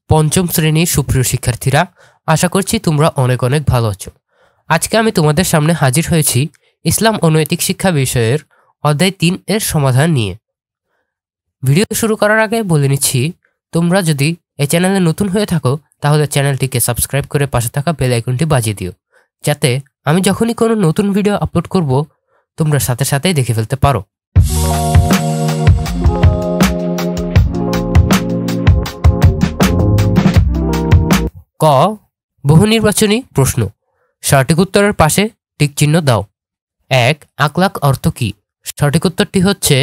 পঞ্চম শ্রেণীর সুপ্রিয় শিক্ষার্থীরা, আশা করছি তোমরা অনেক অনেক ভালো আছো। আজকে আমি তোমাদের সামনে হাজির হয়েছি ইসলাম ও নৈতিক শিক্ষা বিষয়ের অধ্যায় ৩ এর সমাধান নিয়ে। ভিডিও শুরু করার আগে বলে নিচ্ছি, তোমরা যদি এই চ্যানেলে নতুন হয়ে থাকো তাহলে চ্যানেলটিকে সাবস্ক্রাইব করে পাশে থাকা বেল আইকনটি বাজিয়ে দিও, যাতে আমি যখনই কোনো নতুন ভিডিও আপলোড করব তোমরা সাথে সাথেই দেখে ফেলতে পারো। ক, বহু নির্বাচনী প্রশ্ন। সঠিক উত্তরের পাশে টিক চিহ্ন দাও। ১, আখলাক অর্থ কি? সঠিক উত্তরটি হচ্ছে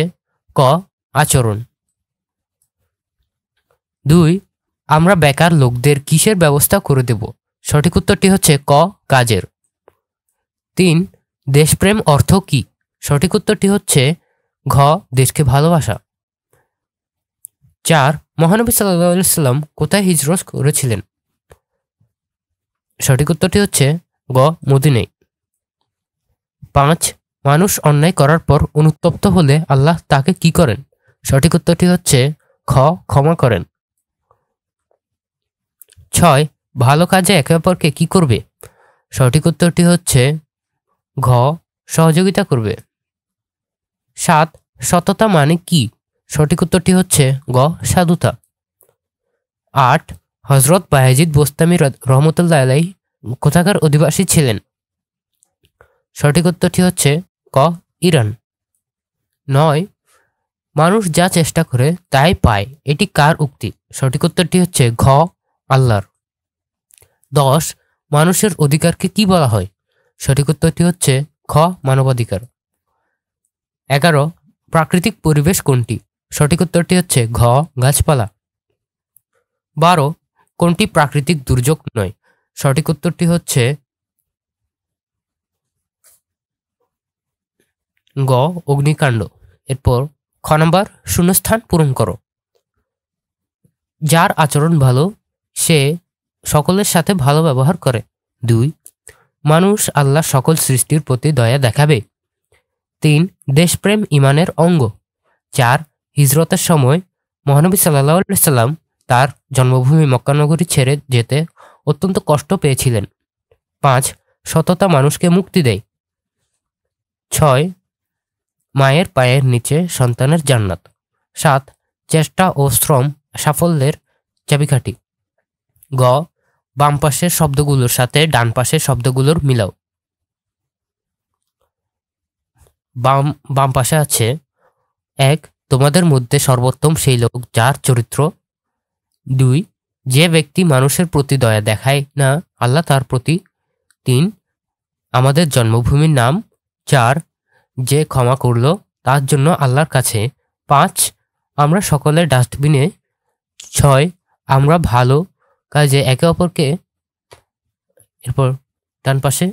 ক, আচরণ। ২, আমরা বেকার লোকদের কিসের ব্যবস্থা করে দেব? সঠিক উত্তরটি হচ্ছে ক, কাজের। ৩, দেশপ্রেম অর্থ কি? সঠিক উত্তরটি হচ্ছে ঘ, দেশকে ভালোবাসা। ৪, মহানবী সাল্লাল্লাহু আলাইহি ওয়াসাল্লাম কোথায় হিজরত করেছিলেন? সঠিক উত্তরটি হচ্ছে গ, মদিনায়। ৫, মানুষ অন্যায় করার পর অনুতপ্ত হলে আল্লাহ তাকে কি করেন? সঠিক উত্তরটি হচ্ছে খ, ক্ষমা করেন। ৬, ভালো কাজে একে অপরকে কি করবে? সঠিক উত্তরটি হচ্ছে ঘ, সহযোগিতা করবে। ৭, সততা মানে কি? সঠিক উত্তরটি হচ্ছে গ, সাধুতা। ৮, হযরত বায়েজিদ বোস্তামি রহমতুল্লাহ আলাইহি কোথাকার অধিবাসী ছিলেন? সঠিক উত্তরটি হচ্ছে ক, ইরান। ৯, মানুষ যা চেষ্টা করে তাই পায়, এটি কার উক্তি? সঠিক উত্তরটি হচ্ছে ঘ, আল্লাহর। ১০, মানুষের অধিকারকে কি বলা হয়? সঠিক উত্তরটি হচ্ছে খ, মানবাধিকার। ১১, প্রাকৃতিক পরিবেশ কোনটি? সঠিক উত্তরটি হচ্ছে ঘ, গাছপালা। ১২, কোনটি প্রাকৃতিক দুর্যোগ নয়? সঠিক উত্তরটি হচ্ছে গ, অগ্নিকাণ্ড। এরপর খ নাম্বার, শূন্যস্থান পূরণ করো। যার আচরণ ভালো সে সকলের সাথে ভালো ব্যবহার করে। ২, মানুষ আল্লাহ সকল সৃষ্টির প্রতি দয়া দেখাবে। ৩, দেশপ্রেম ঈমানের অঙ্গ। ৪, হিজরতের সময় মহানবী সাল্লাল্লাহু আলাইহি ওয়াসাল্লাম তার জন্মভূমি মক্কা নগরী ছেড়ে যেতে অত্যন্ত কষ্ট পেয়েছিলেন। ৫, সততা মানুষকে মুক্তি দেয়। ৬, মায়ের পায়ের নিচে সন্তানের জান্নাত। ৭, চেষ্টা ও শ্রম সাফল্যের চাবিকাঠি। গ, বাম পাশের শব্দগুলোর সাথে ডান পাশের শব্দগুলোর মিলাও। বাম পাশে আছে ১, তোমাদের মধ্যে সর্বোত্তম সেই লোক যার চরিত্র। ২, যে ব্যক্তি মানুষের প্রতি দয়া দেখায় না আল্লাহ তার প্রতি। ৩, আমাদের জন্মভূমির নাম। ৪, যে ক্ষমা করল তার জন্য আল্লাহর কাছে। ৫, আমরা সকলের ডাস্টবিনে। ৬, আমরা ভালো কাজে একে অপরকে। এরপর ডান পাশে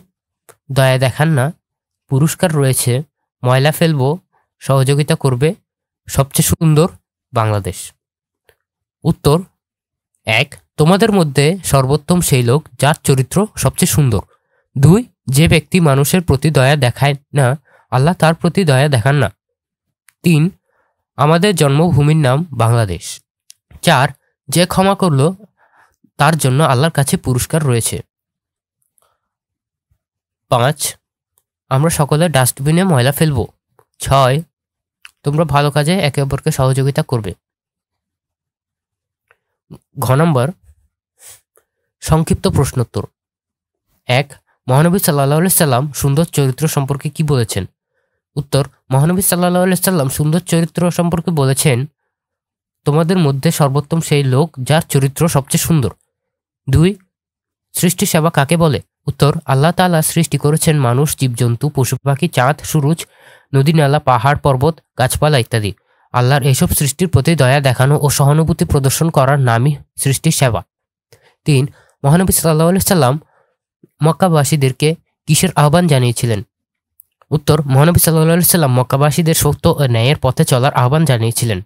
দয়া দেখান না, পুরস্কার রয়েছে, ময়লা ফেলবো, সহযোগিতা করবে, সবচেয়ে সুন্দর বাংলাদেশ। উত্তর ১, তোমাদের মধ্যে সর্বোত্তম সেই লোক যার চরিত্র সবচেয়ে সুন্দর। ২, যে ব্যক্তি মানুষের প্রতি দয়া দেখায় না আল্লাহ তার প্রতি দয়া দেখান না। ৩, আমাদের জন্মভূমির নাম বাংলাদেশ। ৪, যে ক্ষমা করল তার জন্য আল্লাহর কাছে পুরস্কার রয়েছে। ৫, আমরা সকলে ডাস্টবিনে ময়লা ফেলব। ৬, তোমরা ভালো কাজে একে অপরকে সহযোগিতা করবে। ঘ নম্বর, সংক্ষিপ্ত প্রশ্নোত্তর। ১, মহানবী সাল্লাল্লাহু আলাইহি সাল্লাম সুন্দর চরিত্র সম্পর্কে কি বলেছেন? উত্তর, মহানবী সাল্লাল্লাহু আলাইহি সাল্লাম সুন্দর চরিত্র সম্পর্কে বলেছেন, তোমাদের মধ্যে সর্বোত্তম সেই লোক যার চরিত্র সবচেয়ে সুন্দর। ২, সৃষ্টি সেবা কাকে বলে? উত্তর, আল্লাহ তাআলা সৃষ্টি করেছেন মানুষ, জীবজন্তু, পশু পাখি, চাঁদ, সূরজ, নদী নালা, পাহাড় পর্বত, গাছপালা ইত্যাদি। আল্লাহর এইসব সৃষ্টির প্রতি দয়া দেখানো ও সহানুভূতি প্রদর্শন করার নামই সৃষ্টির সেবা। ৩, মহানবী সাল্লাল্লাহু আলাইহি সাল্লাম মক্কাবাসীদেরকে কিসের আহ্বান জানিয়েছিলেন? উত্তর, মহানবী সাল্লাল্লাহু আলাইহি সাল্লাম মক্কাবাসীদের সত্য ও ন্যায়ের পথে চলার আহ্বান জানিয়েছিলেন।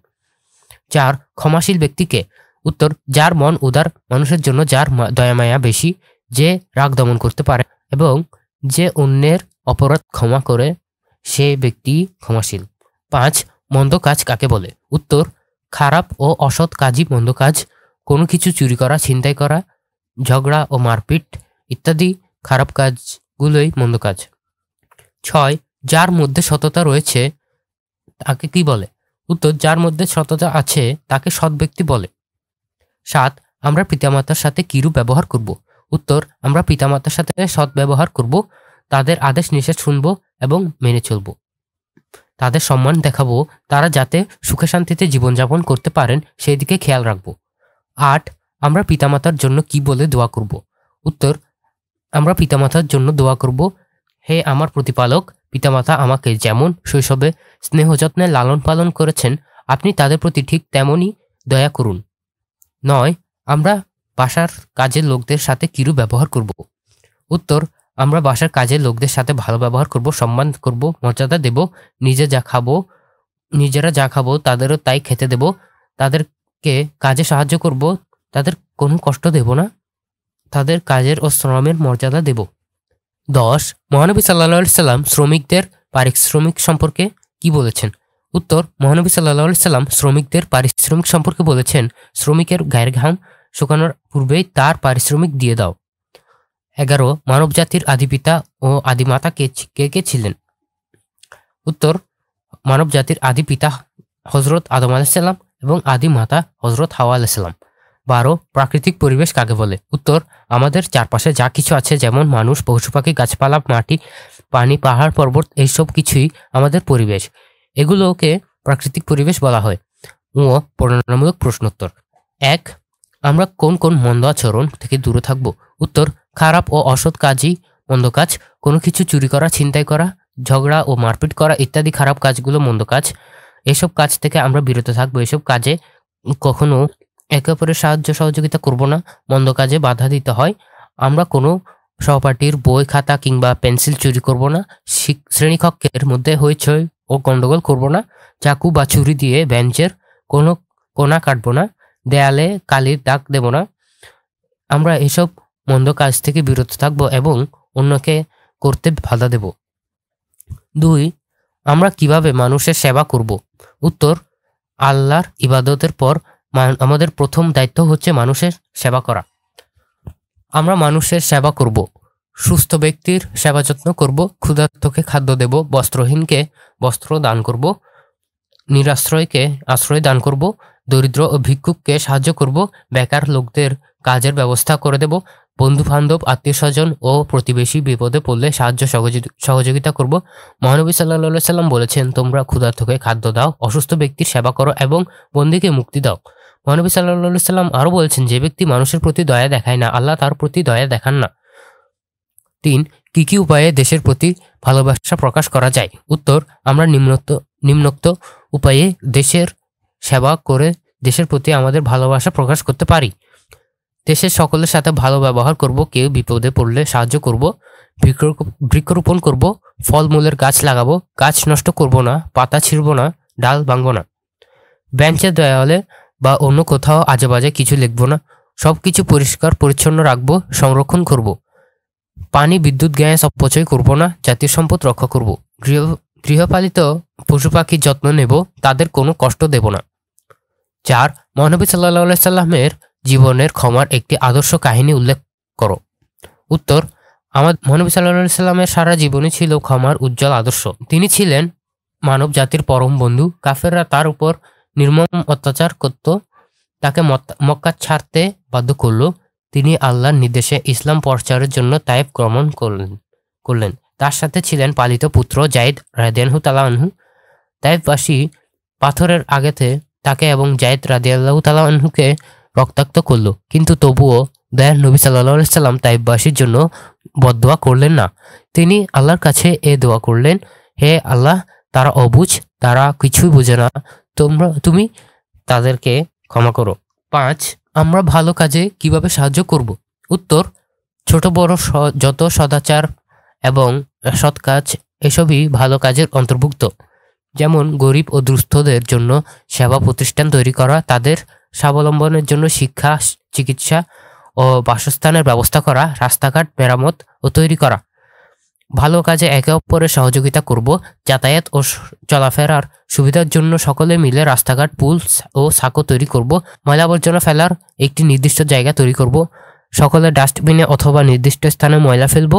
৪, ক্ষমাশীল ব্যক্তিকে? উত্তর, যার মন উদার, মানুষের জন্য যার দয়ামায়া বেশি, যে রাগ দমন করতে পারে এবং যে অন্যের অপরাধ ক্ষমা করে সে ব্যক্তি ক্ষমাশীল। ৫, মন্দ কাজ কাকে বলে? উত্তর, খারাপ ও অসৎ কাজই মন্দ কাজ, কোনো কিছু চুরি করা, ছিনতাই করা, ঝগড়া ও মারপিট ইত্যাদি খারাপ কাজগুলোই মন্দ কাজ। 6. যার মধ্যে সততা রয়েছে তাকে কি বলে? উত্তর, যার মধ্যে সততা আছে তাকে সৎ ব্যক্তি বলে। 7. আমরা পিতামাতার সাথে কিরূপ ব্যবহার করব? উত্তর, আমরা পিতামাতার সাথে সৎ ব্যবহার করব, তাদের আদেশ নিষেধ শুনব এবং মেনে চলব, তাদের সম্মান দেখাবো, তারা যাতে সুখে শান্তিতে জীবনযাপন করতে পারেন সেই দিকে খেয়াল রাখব। 8. আমরা পিতামাতার জন্য কি বলে দোয়া করব? উত্তর, আমরা পিতামাতার জন্য দোয়া করব, হে আমার প্রতিপালক, পিতামাতা আমাকে যেমন শৈশবে স্নেহ যত্নে লালন পালন করেছেন আপনি তাদের প্রতি ঠিক তেমনই দয়া করুন। 9. আমরা বাসার কাজের লোকদের সাথে কিরূপ ব্যবহার করব? উত্তর, আমরা বাসার কাজের লোকদের সাথে ভালো ব্যবহার করব, সম্মান করব, মর্যাদা দেব, নিজেরা যা খাবো তাদেরও তাই খেতে দেব, তাদেরকে কাজে সাহায্য করব, তাদের কোনো কষ্ট দেব না, তাদের কাজের ও শ্রমের মর্যাদা দেব। 10. মহানবী সাল্লাল্লাহু আলাইহি সাল্লাম শ্রমিকদের পারিশ্রমিক সম্পর্কে কি বলেছেন? উত্তর, মহানবী সাল্লাল্লাহু আলাইহি সাল্লাম শ্রমিকদের পারিশ্রমিক সম্পর্কে বলেছেন, শ্রমিকের গায়ের ঘাম শুকানোর পূর্বেই তার পারিশ্রমিক দিয়ে দাও। 11. মানবজাতির আদিপিতা ও আদিমাতা কে কে ছিলেন? উত্তর, মানবজাতির আদি পিতা হজরত আদম আলাইসাল্লাম এবং আদি মাতা হজরত হাওয়া আলাইসাল্লাম। 12. প্রাকৃতিক পরিবেশ কাকে বলে? উত্তর, আমাদের চারপাশে যা কিছু আছে, যেমন মানুষ, পশু পাখি, গাছপালা, মাটি, পানি, পাহাড়, পর্বত, এইসব কিছুই আমাদের পরিবেশ, এগুলোকে প্রাকৃতিক পরিবেশ বলা হয়। ও পরিণামূলক প্রশ্নোত্তর। 1. আমরা কোন কোন মন্দ আচরণ থেকে দূরে থাকব? উত্তর, খারাপ ও অসৎ কাজই মন্দ কাজ, কোনো কিছু চুরি করা, ছিনতাই করা, ঝগড়া ও মারপিট করা ইত্যাদি খারাপ কাজগুলো মন্দ কাজ। এসব কাজ থেকে আমরা বিরত থাকবো। এসব কাজে কখনো একে অপরের সাহায্য সহযোগিতা করব না, মন্দ কাজে বাধা দিতে হয়। আমরা কোনো সহপাঠীর বই, খাতা কিংবা পেন্সিল চুরি করব না, শ্রেণীকক্ষের মধ্যে হইচই ও গন্ডগোল করব না, চাকু বা ছুরি দিয়ে বেঞ্চের কোনো কোনা কাটবো না, দেয়ালে কালির দাগ দেব না। আমরা এসব মন্দ কাজ থেকে বিরত থাকব এবং অন্যকে করতে বাধা দেব। 2. আমরা কিভাবে মানুষের সেবা করব? উত্তর, আল্লাহর ইবাদতের পর আমাদের প্রথম দায়িত্ব হচ্ছে মানুষের সেবা করা। আমরা মানুষের সেবা করব, সুস্থ ব্যক্তির সেবা যত্ন করব, ক্ষুধার্তকে খাদ্য দেব, বস্ত্রহীনকে বস্ত্র দান করব, নিরাশ্রয়কে আশ্রয় দান করব, দরিদ্র ও ভিক্ষুককে সাহায্য করব, বেকার লোকদের কাজের ব্যবস্থা করে দেব, বন্ধু বান্ধব, আত্মীয় স্বজন ও প্রতিবেশী বিপদে পড়লে সাহায্য সহযোগিতা করব। মহানবী সাল্লাল্লাহু আলাইহি সাল্লাম বলেছেন, তোমরা ক্ষুধার্তকে খাদ্য দাও, অসুস্থ ব্যক্তির সেবা করো এবং বন্দীকে মুক্তি দাও। মহানবী সাল্লাল্লাহু আলাইহি সাল্লাম আরও বলেছেন, যে ব্যক্তি মানুষের প্রতি দয়া দেখায় না, আল্লাহ তার প্রতি দয়া দেখান না। 3. কি কি উপায়ে দেশের প্রতি ভালোবাসা প্রকাশ করা যায়? উত্তর, আমরা নিম্নোক্ত উপায়ে দেশের সেবা করে দেশের প্রতি আমাদের ভালোবাসা প্রকাশ করতে পারি। দেশের সকলের সাথে ভালো ব্যবহার করব, কেউ বিপদে পড়লে সাহায্য করব, বৃক্ষরোপণ করব, ফলমূলের গাছ লাগাবো, গাছ নষ্ট করব না, পাতা ছিঁড়ব না, ডাল ভাঙব না, বেঞ্চের দেয়ালে বা অন্য কোথাও আজে বাজে কিছু লিখব না, সব কিছু পরিষ্কার পরিচ্ছন্ন রাখব, সংরক্ষণ করব, পানি, বিদ্যুৎ, গ্যাস অপচয় করব না, জাতীয় সম্পদ রক্ষা করব, গৃহপালিত পশু পাখির যত্ন নেব, তাদের কোনো কষ্ট দেব না। 4. মহানবী সাল্লাল্লাহু আলাইহি সাল্লামের জীবনের ক্ষমার একটি আদর্শ কাহিনী উল্লেখ করো। উত্তর, মহানবী সাল্লাল্লাহু আলাইহি সাল্লামের সারা জীবনই ছিল ক্ষমার উজ্জ্বল আদর্শ। তিনি ছিলেন মানব জাতির পরম বন্ধু। কাফেররা তার উপর নির্মম অত্যাচার করত, তাকে মক্কা ছাড়তে বাধ্য করল। তিনি আল্লাহর নির্দেশে ইসলাম প্রচারের জন্য তায়েফ গমন করলেন। তার সাথে ছিলেন পালিত পুত্র যায়েদ রাদিয়াল্লাহু তাআলা আনহু। তায়েফবাসী পাথরের আঘাতে তাকে এবং যায়েদ রাদিয়াল্লাহু তাআলা আনহুকে রক্তাক্ত করল, কিন্তু তবুও দয়ার নবী সাল্লাল্লাহু আলাইহি সাল্লাম তায়েফবাসীর জন্য বদদোয়া করলেন না। তিনি আল্লাহর কাছে দোয়া করলেন, হে আল্লাহ, তারা অবুঝ, তারা কিছুই বোঝে না, তুমি তাদেরকে ক্ষমা করো। 5. আমরা ভালো কাজে কিভাবে সাহায্য করব? উত্তর, ছোট বড় যত সদাচার এবং সৎ কাজ এসবই ভালো কাজের অন্তর্ভুক্ত। যেমন গরিব ও দুস্থদের জন্য সেবা প্রতিষ্ঠান তৈরি করা, তাদের স্বাবলম্বনের জন্য শিক্ষা, চিকিৎসা ও বাসস্থানের ব্যবস্থা করা, রাস্তাঘাট মেরামত ও তৈরি করা, ভালো কাজে একে অপরের সহযোগিতা করব। যাতায়াত ও চলাফেরার সুবিধার জন্য সকলে মিলে রাস্তাঘাট, পুল ও সাঁকো তৈরি করব। ময়লা আবর্জনা ফেলার একটি নির্দিষ্ট জায়গা তৈরি করব। সকলে ডাস্টবিনে অথবা নির্দিষ্ট স্থানে ময়লা ফেলব।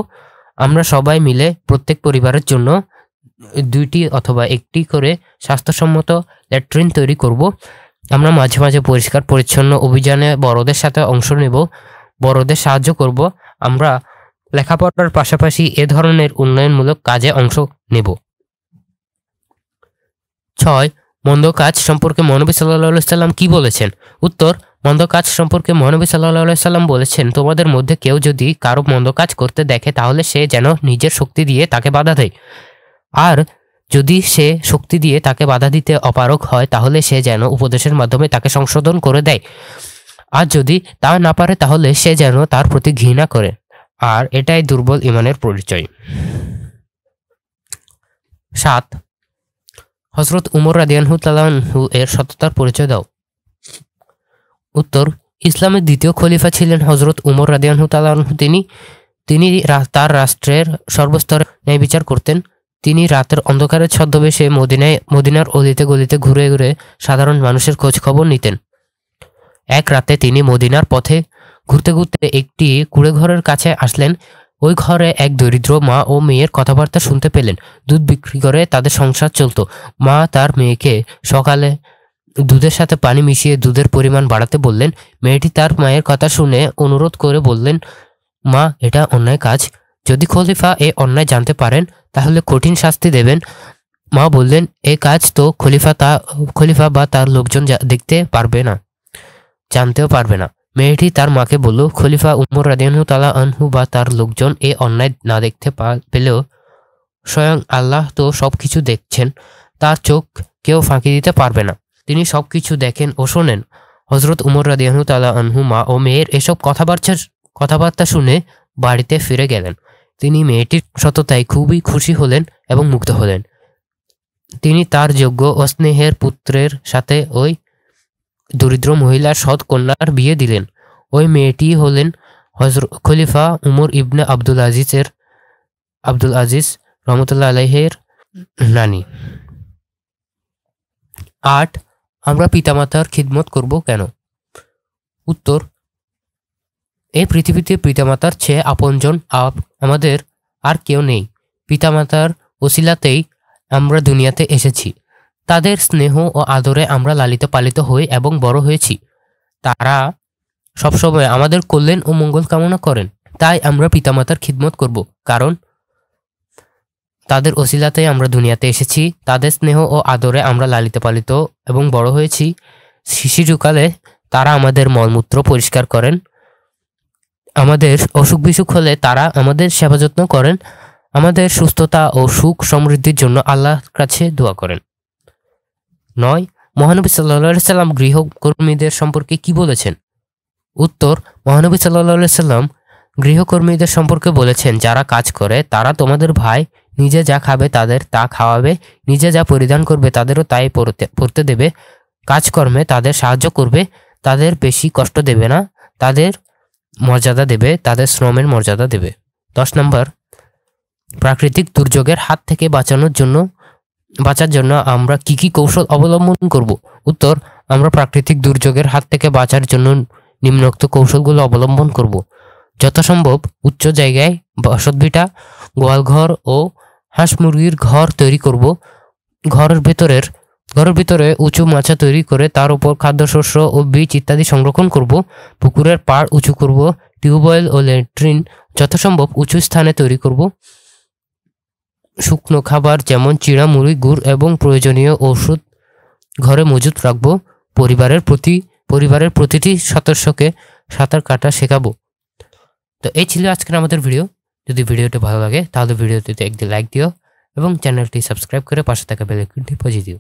আমরা সবাই মিলে প্রত্যেক পরিবারের জন্য 2টি অথবা 1টি করে স্বাস্থ্যসম্মত ল্যাট্রিন তৈরি করব। আমরা মাঝে মাঝে পরিষ্কার পরিচ্ছন্ন অভিযানে বড়দের সাথে অংশ নেব, বড়দের সাহায্য করব। আমরা লেখাপড়ার পাশাপাশি এ ধরনের উন্নয়নমূলক কাজে অংশ নেব। 6. মন্দ কাজ সম্পর্কে মহানবী সাল্লাল্লাহু আলাইহি সাল্লাম কি বলেছেন? উত্তর, মন্দ কাজ সম্পর্কে মহানবী সাল্লাল্লাহু আলাইহি সাল্লাম বলেছেন, তোমাদের মধ্যে কেউ যদি কারো মন্দ কাজ করতে দেখে তাহলে সে যেন নিজের শক্তি দিয়ে তাকে বাধা দেয়, আর যদি সে শক্তি দিয়ে তাকে বাধা দিতে অপারগ হয় তাহলে সে যেন উপদেশের মাধ্যমে তাকে সংশোধন করে দেয়, আর যদি তা না পারে তাহলে সে যেন তার প্রতি ঘৃণা করে, আর এটাই দুর্বল ঈমানের পরিচয়। 7. হযরত উমর রাদিয়াল্লাহু তাআলা আনহু এর সততার পরিচয় দাও। উত্তর, ইসলামের দ্বিতীয় খলিফা ছিলেন হযরত উমর রাদিয়াল্লাহু তাআলা আনহু। তিনি তার রাষ্ট্রের সর্বস্তরে ন্যায় বিচার করতেন। তিনি রাতের অন্ধকারের ছদ্মবেশে মদিনার অলিতে গলিতে ঘুরে ঘুরে সাধারণ মানুষের খোঁজ খবর নিতেন। এক রাতে তিনি মদিনার পথে ঘুরতে ঘুরতে একটি কুঁড়েঘরের কাছে আসলেন। ওই ঘরে এক দরিদ্র মা ও মেয়ের কথাবার্তা শুনতে পেলেন। দুধ বিক্রি করে তাদের সংসার চলত। মা তার মেয়েকে সকালে দুধের সাথে পানি মিশিয়ে দুধের পরিমাণ বাড়াতে বললেন। মেয়েটি তার মায়ের কথা শুনে অনুরোধ করে বললেন, মা, এটা অন্যায় কাজ। যদি খলিফা এ অন্যায় জানতে পারেন তাহলে কঠিন শাস্তি দেবেন। মা বললেন, এ কাজ তো খলিফা বা তার লোকজন দেখতে পারবে না, জানতেও পারবে না। মেয়েটি তার মাকে বলল, খলিফা উমর রাদিয়াল্লাহু তাআলা আনহু বা তার লোকজন এ অন্যায় না দেখতে পেলেও স্বয়ং আল্লাহ তো সবকিছু দেখছেন, তার চোখ কেউ ফাঁকি দিতে পারবে না। তিনি সবকিছু দেখেন ও শোনেন। হযরত উমর রাদিয়াল্লাহু তাআলা আনহু মা ও মেয়ের এসব কথাবার্তা শুনে বাড়িতে ফিরে গেলেন। তিনি মেয়েটির সততায় খুবই খুশি হলেন এবং মুগ্ধ হলেন। তিনি তার যোগ্য ও স্নেহের পুত্রের সাথে ওই দরিদ্র মহিলার সৎ কন্যার বিয়ে দিলেন। ওই মেয়েটি হলেন খলিফা উমর ইবনে আব্দুল আজিজ রহমতুল্লাহ আলাইহির নানি। 8. আমরা পিতামাতার খিদমত করব কেন? উত্তর, এই পৃথিবীতে পিতামাতার চেয়ে আপনজন আমাদের আর কেউ নেই। পিতামাতার ওসিলাতেই আমরা দুনিয়াতে এসেছি। তাদের স্নেহ ও আদরে আমরা লালিত পালিত হই এবং বড় হয়েছি। তারা সবসময় আমাদের কল্যাণ ও মঙ্গল কামনা করেন। তাই আমরা পিতামাতার খিদমত করব, কারণ তাদের ওসিলাতেই আমরা দুনিয়াতে এসেছি। তাদের স্নেহ ও আদরে আমরা লালিত পালিত এবং বড় হয়েছি। শিশুকালে তারা আমাদের মলমূত্র পরিষ্কার করেন। আমাদের অসুখ বিসুখ হলে তারা আমাদের সেবা যত্ন করেন। আমাদের সুস্থতা ও সুখ সমৃদ্ধির জন্য আল্লাহর কাছে দোয়া করেন। 9. মহানবী সাল্লাল্লাহু আলাইহি সাল্লাম গৃহকর্মীদের সম্পর্কে কি বলেছেন? উত্তর, মহানবী সাল্লাল্লাহু আলাইহি সাল্লাম গৃহকর্মীদের সম্পর্কে বলেছেন, যারা কাজ করে তারা তোমাদের ভাই। নিজে যা খাবে তাদের তা খাওয়াবে, নিজে যা পরিধান করবে তাদেরও তাই পরতে দেবে। কাজকর্মে তাদের সাহায্য করবে, তাদের বেশি কষ্ট দেবে না, তাদের মর্যাদা দেবে, তাদের শ্রমের মর্যাদা দেবে। 10 নম্বর, প্রাকৃতিক দুর্যোগের হাত থেকে বাঁচার জন্য আমরা কি কৌশল অবলম্বন করব? উত্তর, আমরা প্রাকৃতিক দুর্যোগের হাত থেকে বাঁচার জন্য নিম্নোক্ত কৌশলগুলো অবলম্বন করব। যথাসম্ভব উচ্চ জায়গায় বসতভিটা, গোয়ালঘর ও হাঁস মুরগির ঘর তৈরি করব। ঘরের ভিতরে উঁচু মাচা তৈরি করে তার উপর খাদ্যশস্য ও বীজ ইত্যাদি সংরক্ষণ করব। পুকুরের পাড় উঁচু করব। টিউবওয়েল ও ল্যাট্রিন যথাসম্ভব উঁচু স্থানে তৈরি করব। শুকনো খাবার যেমন চিড়া, মুড়ি, গুড় এবং প্রয়োজনীয় ওষুধ ঘরে মজুত রাখব। পরিবারের প্রতিটি সদস্যকে সাঁতার কাটা শেখাবো। তো এই ছিল আজকের আমাদের ভিডিও। যদি ভিডিওটি ভালো লাগে তাহলে ভিডিওটিতে একটি লাইক দিও এবং চ্যানেলটি সাবস্ক্রাইব করে পাশে থাকা বেল আইকনটি বাজিয়ে দিও।